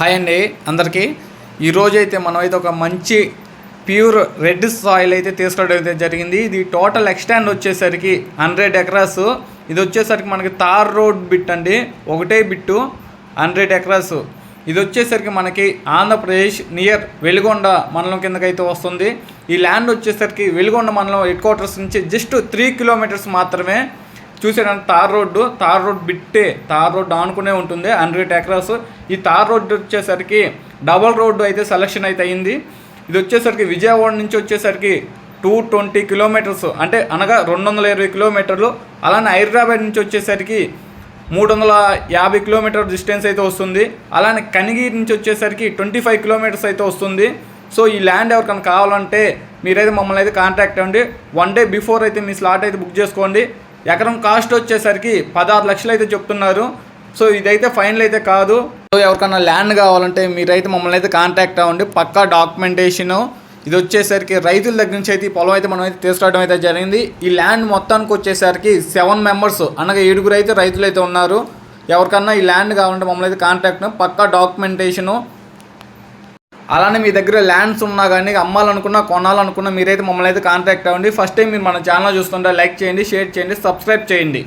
Hi అండి అందరికీ. ఈరోజైతే మనమైతే ఒక మంచి ప్యూర్ రెడ్ సాయిల్ అయితే తీసుకోవడం అయితే జరిగింది. ఇది టోటల్ ఎక్స్టెండ్ వచ్చేసరికి 100 ఎకరాస్. ఇది వచ్చేసరికి మనకి తార్ రోడ్ బిట్ అండి, ఒకటే బిట్టు 100 ఎకరాస్. ఇది వచ్చేసరికి మనకి ఆంధ్రప్రదేశ్ నియర్ వెలిగొండ మండలం కిందకైతే వస్తుంది. ఈ ల్యాండ్ వచ్చేసరికి వెలిగొండ మండలం హెడ్ క్వార్టర్స్ నుంచి జస్ట్ 3 కిలోమీటర్స్ మాత్రమే. చూసారంటే తార్ రోడ్ బిట్టే, తార్ రోడ్ ఆనుకునే ఉంటుంది 100 ఎకరాస్. ఈ తార్ రోడ్ వచ్చేసరికి డబల్ రోడ్డు అయితే సెలక్షన్ అయితే అయింది. ఇది వచ్చేసరికి విజయవాడ నుంచి వచ్చేసరికి 220 కిలోమీటర్స్, అంటే అనగా 220 కిలోమీటర్లు. అలానే హైదరాబాద్ నుంచి వచ్చేసరికి 350 కిలోమీటర్ డిస్టెన్స్ అయితే వస్తుంది. అలానే కనిగిరి నుంచి వచ్చేసరికి 25 కిలోమీటర్స్ అయితే వస్తుంది. సో ఈ ల్యాండ్ ఎవరికైనా కావాలంటే మీరైతే మమ్మల్ని అయితే కాంటాక్ట్ అవ్వండి. 1 డే బిఫోర్ అయితే మీ స్లాట్ అయితే బుక్ చేసుకోండి. ఎకరం కాస్ట్ వచ్చేసరికి 16 లక్షలు అయితే చెప్తున్నారు. సో ఇదైతే ఫైనల్ అయితే కాదు. సో ఎవరికైనా ల్యాండ్ కావాలంటే మీరైతే మమ్మల్ని అయితే కాంటాక్ట్ అవ్వండి. పక్కా డాక్యుమెంటేషను. ఇది వచ్చేసరికి రైతుల దగ్గర నుంచి అయితే ఈ పొలం అయితే మనం అయితే తీసుకురావడం అయితే జరిగింది. ఈ ల్యాండ్ మొత్తానికి వచ్చేసరికి 7 మెంబర్స్ అనగా 7 అయితే రైతులు అయితే ఉన్నారు. ఎవరికన్నా ఈ ల్యాండ్ కావాలంటే మమ్మల్ని అయితే కాంటాక్ట్, పక్కా డాక్యుమెంటేషను. అలానే మీ దగ్గర ల్యాండ్స్ ఉన్నా కానీ అమ్మాలనుకున్నా కొనాలనుకున్నా మీరైతే మమ్మల్ని అయితే కాంటాక్ట్ అవ్వండి. ఫస్ట్ టైం మీరు మన ఛానల్ చూస్తుంటే లైక్ చేయండి, షేర్ చేయండి, సబ్స్క్రైబ్ చేయండి.